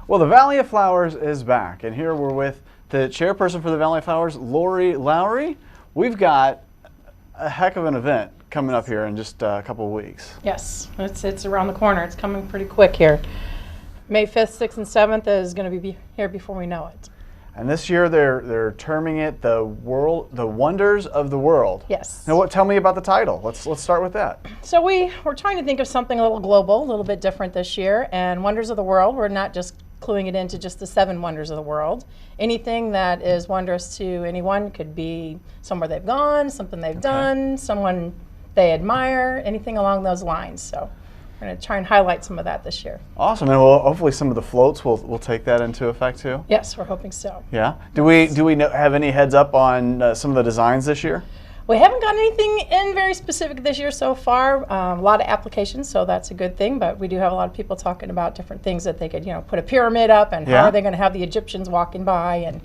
Well, the Valley of Flowers is back, and here we're with the chairperson for the Valley of Flowers, Lowery. We've got a heck of an event coming up here in just a couple of weeks. Yes, it's around the corner. It's coming pretty quick here. May 5th, 6th, and 7th is going to be here before we know it. And this year they're terming it the Wonders of the World. Yes. Now, tell me about the title. Let's start with that. So we're trying to think of something a little global, a little bit different this year. And Wonders of the World, we're not just cluing it into just the 7 wonders of the world. Anything that is wondrous to anyone could be somewhere they've gone, something they've done, someone they admire, anything along those lines. So we're going to try and highlight some of that this year. Awesome, and hopefully some of the floats will take that into effect too. Yes, we're hoping so. Yeah. Do we have any heads up on some of the designs this year? We haven't got anything in very specific this year so far. A lot of applications, so that's a good thing. But we do have a lot of people talking about different things that they could, put a pyramid up, and how are they going to have the Egyptians walking by, and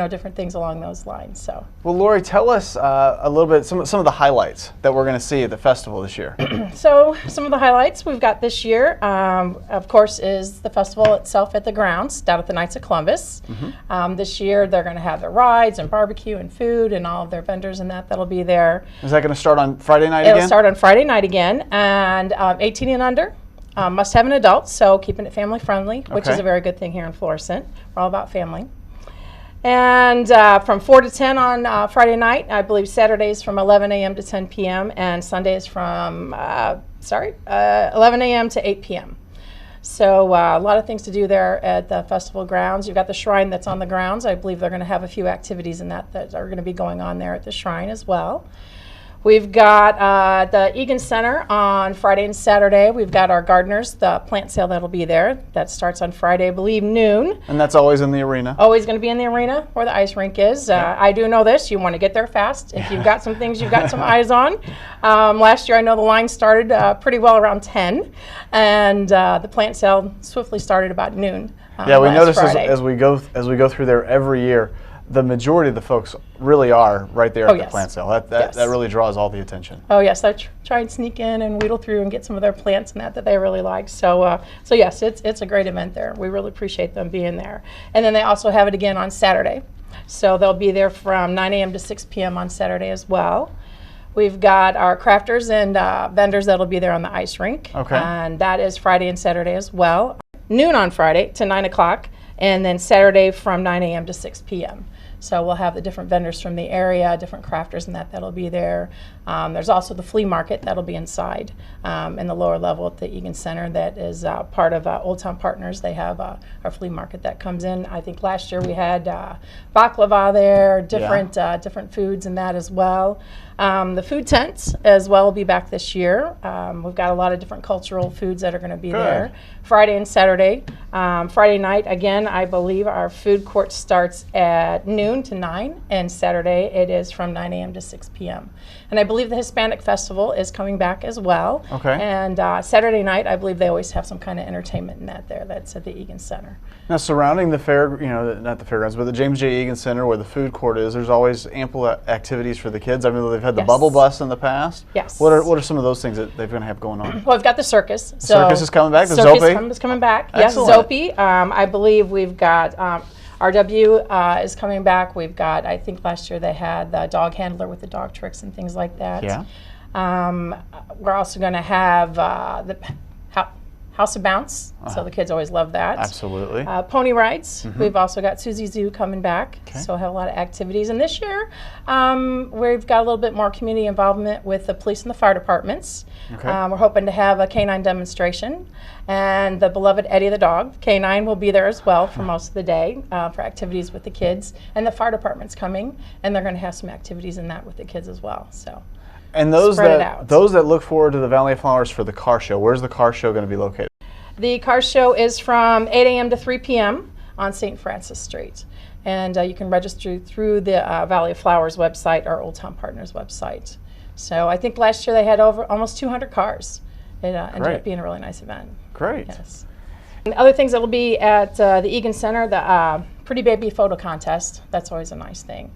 different things along those lines. So. Well, Laurie, tell us a little bit some of the highlights that we're going to see at the festival this year. So some of the highlights we've got this year, of course, is the festival itself at the grounds down at the Knights of Columbus. This year they're going to have their rides and barbecue and food and all of their vendors and that'll be there. Is that going to start on Friday night again? It'll start on Friday night again, and 18 and under must have an adult, so keeping it family friendly, which is a very good thing here in Florissant. We're all about family. And from 4 to 10 on Friday night, I believe Saturdays from 11 a.m. to 10 p.m. and Sundays from 11 a.m. to 8 p.m. So a lot of things to do there at the festival grounds. You've got the shrine that's on the grounds. I believe they're going to have a few activities in that are going to be going on there at the shrine as well. We've got the Egan Center on Friday and Saturday. We've got our gardeners, the plant sale that'll be there. That starts on Friday, I believe, noon. And that's always in the arena? Always going to be in the arena where the ice rink is. I do know this. You want to get there fast. If you've got some things you've got some eyes on. Last year, I know the line started pretty well around 10. And the plant sale swiftly started about noon. Yeah, we notice as we go through there every year, the majority of the folks really are right there at the plant sale. That really draws all the attention. Oh yes, I try and sneak in and wheedle through and get some of their plants and that they really like. So yes, it's a great event there. We really appreciate them being there. And then they also have it again on Saturday. So they'll be there from 9 a.m. to 6 p.m. on Saturday as well. We've got our crafters and vendors that'll be there on the ice rink. And that is Friday and Saturday as well. Noon on Friday to 9 o'clock, and then Saturday from 9 a.m. to 6 p.m. So we'll have the different vendors from the area, different crafters and that'll be there. There's also the flea market that'll be inside in the lower level at the Egan Center that is part of Old Town Partners. They have our flea market that comes in. I think last year we had baklava there, different foods and that as well. The food tents as well will be back this year. We've got a lot of different cultural foods that are going to be there. Friday and Saturday. Friday night, again, I believe our food court starts at noon to 9, and Saturday it is from 9 a.m. to 6 p.m. And I believe the Hispanic Festival is coming back as well. And Saturday night, I believe they always have some kind of entertainment in that's at the Egan Center. Now, surrounding the fair, not the fairgrounds, but the James J. Egan Center where the food court is, there's always ample activities for the kids. I mean, they've had the bubble bus in the past. What are some of those things that they're going to have going on? Well, we've got the circus. The circus is coming back. The circus is coming back. Excellent. Yes, Zopi. I believe we've got RW is coming back. We've got, I think last year they had the dog handler with the dog tricks and things like that. We're also going to have the House of Bounce, so the kids always love that. Absolutely. Pony rides. We've also got Susie Zoo coming back, so have a lot of activities. And this year, we've got a little bit more community involvement with the police and the fire departments. We're hoping to have a canine demonstration, and the beloved Eddie the dog, canine, will be there as well for most of the day for activities with the kids. And the fire department's coming, and they're going to have some activities in that with the kids as well. So. And those that look forward to the Valley of Flowers for the car show, where's the car show going to be located? The car show is from 8 a.m. to 3 p.m. on St. Francis Street. And you can register through the Valley of Flowers website or Old Town Partners website. So I think last year they had almost 200 cars. It ended up being a really nice event. Great. Yes. And other things that will be at the Egan Center, the Pretty Baby Photo Contest. That's always a nice thing.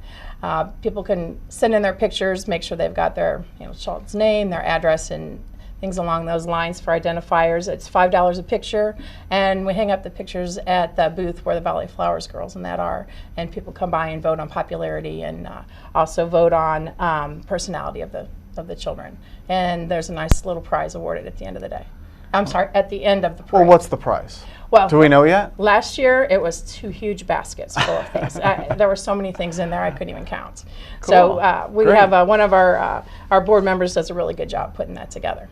People can send in their pictures, make sure they've got their child's name, their address, and things along those lines for identifiers. It's $5 a picture, and we hang up the pictures at the booth where the Valley Flowers girls and that are, and people come by and vote on popularity and also vote on personality of the children. And there's a nice little prize awarded at the end of the day. I'm sorry, at the end of the parade. Well, what's the prize? Well, do we know yet? Last year, it was 2 huge baskets full of things. There were so many things in there I couldn't even count. Cool. So we have one of our board members does a really good job putting that together.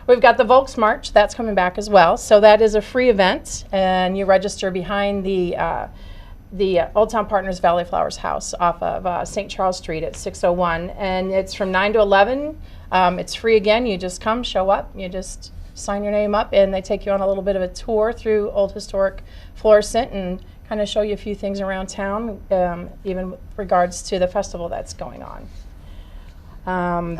We've got the Volks March. That's coming back as well. So that is a free event, and you register behind the Old Town Partners Valley Flowers House off of St. Charles Street at 601. And it's from 9 to 11. It's free again. You just come, show up. You just sign your name up, and they take you on a little bit of a tour through Old Historic Florissant and kind of show you a few things around town, even with regards to the festival that's going on.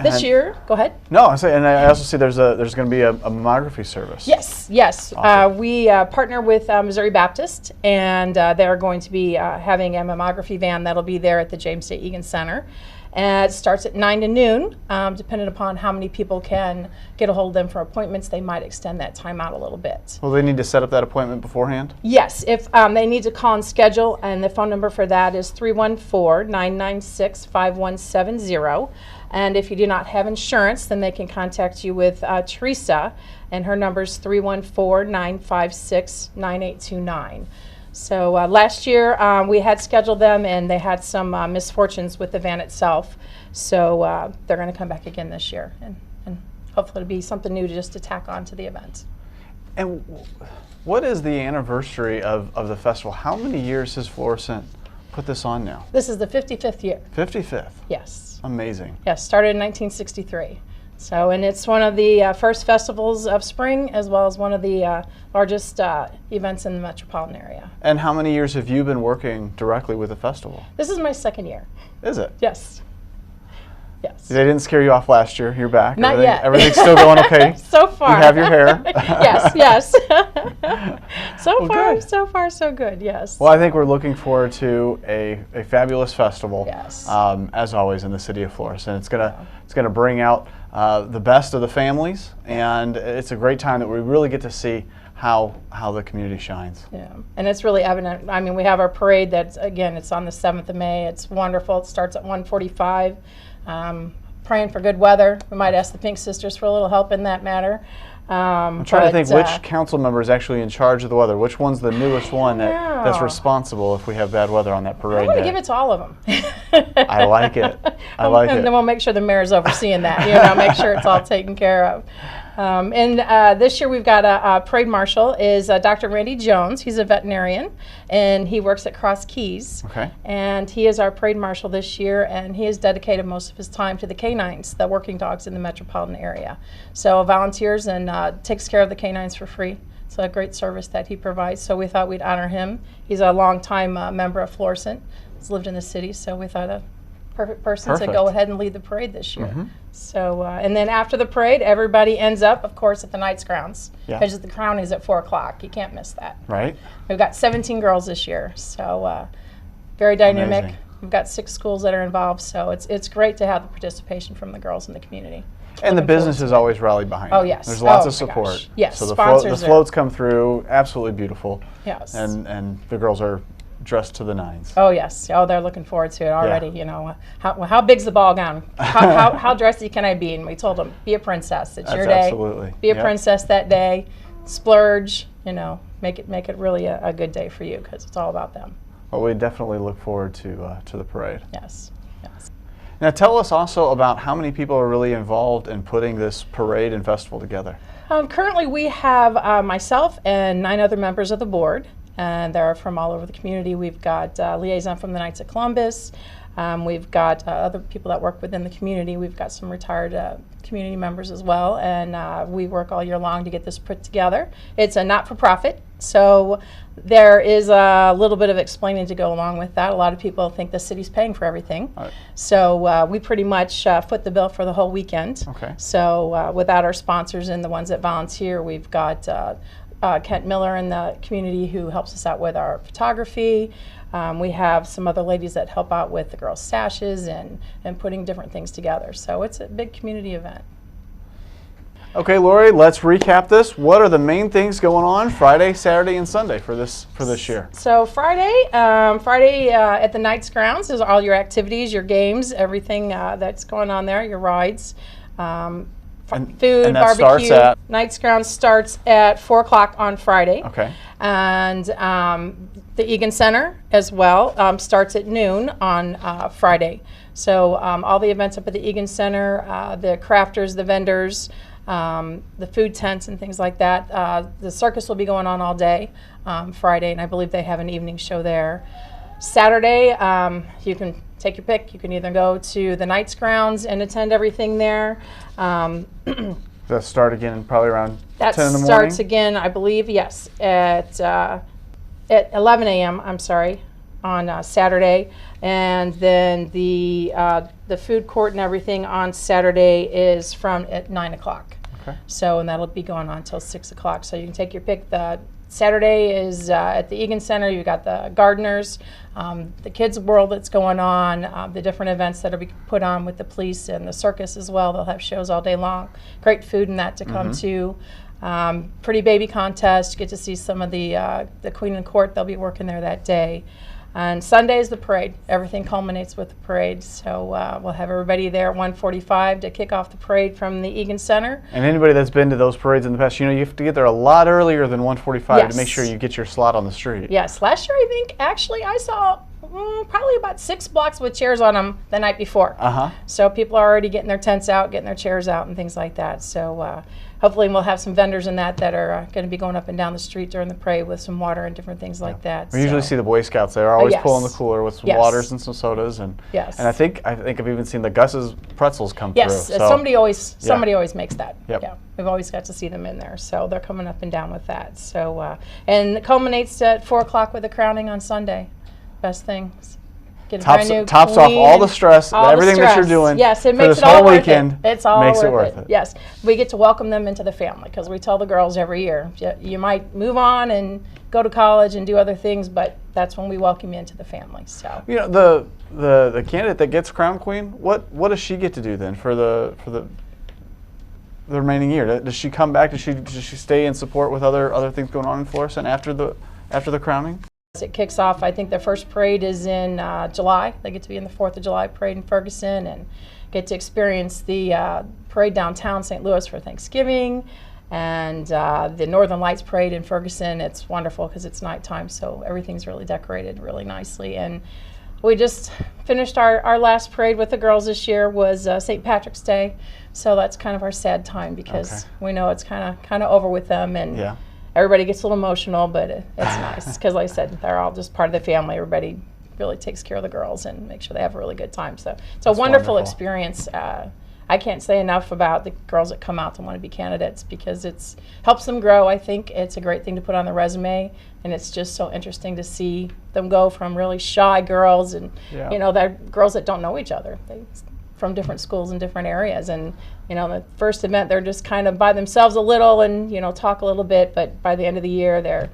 This year, go ahead. No, and I also see there's going to be a mammography service. Yes. Awesome. We partner with Missouri Baptist, and they're going to be having a mammography van that'll be there at the James J. Egan Center. And it starts at 9 to noon, depending upon how many people can get a hold of them for appointments. They might extend that time out a little bit. Well, they need to set up that appointment beforehand? Yes, if they need to call and schedule, and the phone number for that is 314-996-5170. And if you do not have insurance, then they can contact you with Teresa, and her number is 314-956-9829. So last year we had scheduled them, and they had some misfortunes with the van itself. So they're going to come back again this year, and hopefully it'll be something new to just to tack on to the event. And what is the anniversary of the festival? How many years has Florissant put this on now? This is the 55th year. 55th? Yes. Amazing. Yes, started in 1963. So, and it's one of the first festivals of spring, as well as one of the largest events in the metropolitan area. And how many years have you been working directly with the festival? This is my 2nd year. Is it? Yes. Yes. They didn't scare you off last year. You're back. Not yet. Everything's still going okay? So far. You have your hair? Yes. So far, so good, yes. Well, I think we're looking forward to a fabulous festival. Yes. As always in the city of Florissant. It's gonna bring out the best of the families, and it's a great time that we really get to see how the community shines. Yeah, and it's really evident. I mean, we have our parade that's, again, it's on the 7th of May. It's wonderful. It starts at 1:45. Praying for good weather. We might ask the Pink Sisters for a little help in that matter. I'm trying to think which council member is actually in charge of the weather. Which one's the newest one that's responsible if we have bad weather on that parade I'm going day? to give it to all of them. I like it. I like it. And then we'll make sure the mayor's overseeing that. Make sure it's all taken care of. And this year we've got a parade marshal is Dr. Randy Jones. He's a veterinarian, and he works at Cross Keys. Okay. And he is our parade marshal this year, and he has dedicated most of his time to the canines, the working dogs in the metropolitan area. So volunteers and takes care of the canines for free. It's a great service that he provides, so we thought we'd honor him. He's a longtime member of Florissant. He's lived in the city, so we thought a perfect person to go ahead and lead the parade this year. Mm-hmm. So, and then after the parade, everybody ends up, of course, at the Knights Grounds. Yeah. Because the crowning is at 4 o'clock. You can't miss that. Right. We've got 17 girls this year, so very dynamic. Amazing. We've got 6 schools that are involved, so it's great to have the participation from the girls in the community. And the businesses always rally behind Oh, it. yes. There's lots Oh, of support. my gosh. Yes, So the sponsors floats come through absolutely beautiful. Yes. And the girls are dressed to the nines. Oh, yes. Oh, they're looking forward to it already. Yeah. How big's the ball gown? How dressy can I be? And we told them, be a princess. It's your day. Absolutely. Be a princess that day. Splurge. Make it really a good day for you, because it's all about them. Well, we definitely look forward to the parade. Yes. Yes. Now, tell us also about how many people are really involved in putting this parade and festival together. Currently, we have myself and 9 other members of the board, and they're from all over the community. We've got liaison from the Knights of Columbus. We've got other people that work within the community. We've got some retired community members as well, and we work all year long to get this put together. It's a not-for-profit, so there is a little bit of explaining to go along with that. A lot of people think the city's paying for everything. Right. So we pretty much foot the bill for the whole weekend. Okay. So without our sponsors and the ones that volunteer, we've got Kent Miller in the community who helps us out with our photography. We have some other ladies that help out with the girls' sashes and putting different things together. So it's a big community event. Okay, Laurie, let's recap this. What are the main things going on Friday, Saturday, and Sunday for this year? So Friday at the Knights grounds is all your activities, your games, everything that's going on there, your rides, food, and that barbecue. starts at? Knights grounds starts at 4 o'clock on Friday. Okay. And the Egan Center as well starts at noon on Friday. So all the events up at the Egan Center, the crafters, the vendors, the food tents and things like that. The circus will be going on all day Friday, and I believe they have an evening show there. Saturday, you can take your pick. You can either go to the Knights grounds and attend everything there. Does that start again probably around 10 in the morning? That starts again, I believe, yes, at 11 a.m., I'm sorry, on Saturday. And then the food court and everything on Saturday is from at 9 o'clock. Okay. So, and that'll be going on until 6 o'clock. So you can take your pick. The Saturday is at the Egan Center. You've got the gardeners, the kids' world that's going on, the different events that are being put on with the police and the circus as well. They'll have shows all day long. Great food and that to come to. Pretty baby contest. Get to see some of the Queen and Court. They'll be working there that day. And Sunday is the parade. Everything culminates with the parade. So we'll have everybody there at 1:45 to kick off the parade from the Egan Center. And anybody that's been to those parades in the past, you know, you have to get there a lot earlier than 1:45 to make sure you get your slot on the street. Yes. Last year, I think, actually, I saw probably about 6 blocks with chairs on them the night before. So people are already getting their tents out, getting their chairs out and things like that. So hopefully we'll have some vendors in that are going to be going up and down the street during the parade with some water and different things like that. We usually see the Boy Scouts there, always pulling the cooler with some waters and some sodas, and and I think I've even seen the Gus's pretzels come through. Yes, so somebody always makes that. Yep. Yeah, we've always got to see them in there, so they're coming up and down with that. So and it culminates at 4 o'clock with the crowning on Sunday. Best things. Get a brand new tops off all the stress, everything that you're doing. Yes, it for makes this it all whole worth weekend. It. It's all makes it worth it. Yes, we get to welcome them into the family because we tell the girls every year, you might move on and go to college and do other things, but that's when we welcome you into the family. So you know, the candidate that gets crown queen, what does she get to do then for the remaining year? Does she come back? Does she stay in support with other things going on in Florissant after the crowning? It kicks off, I think their first parade is in July. They get to be in the 4th of July parade in Ferguson and get to experience the parade downtown St. Louis for Thanksgiving, and the Northern Lights parade in Ferguson. It's wonderful because it's nighttime, so everything's really decorated really nicely. And we just finished our last parade with the girls this year was St. Patrick's Day, so that's kind of our sad time because we know it's kind of over with them, and everybody gets a little emotional, but it's nice because, like I said, they're all just part of the family. Everybody really takes care of the girls and makes sure they have a really good time. So it's a wonderful experience. I can't say enough about the girls that come out to want to be candidates because it helps them grow. I think it's a great thing to put on their resume, and it's just so interesting to see them go from really shy girls and you know, they're girls that don't know each other. From different schools in different areas, and you know, the first event they're just kind of by themselves a little and you know, talk a little bit, but by the end of the year they're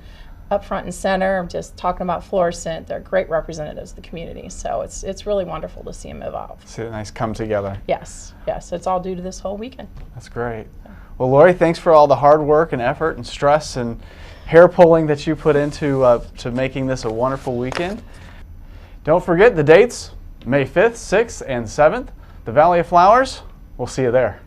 up front and center just talking about Florissant. They're great representatives of the community, so it's really wonderful to see them evolve. See a nice come together. Yes, it's all due to this whole weekend. That's great. Well, Laurie, thanks for all the hard work and effort and stress and hair pulling that you put into to making this a wonderful weekend. Don't forget the dates, May 5th, 6th, and 7th. The Valley of Flowers, we'll see you there.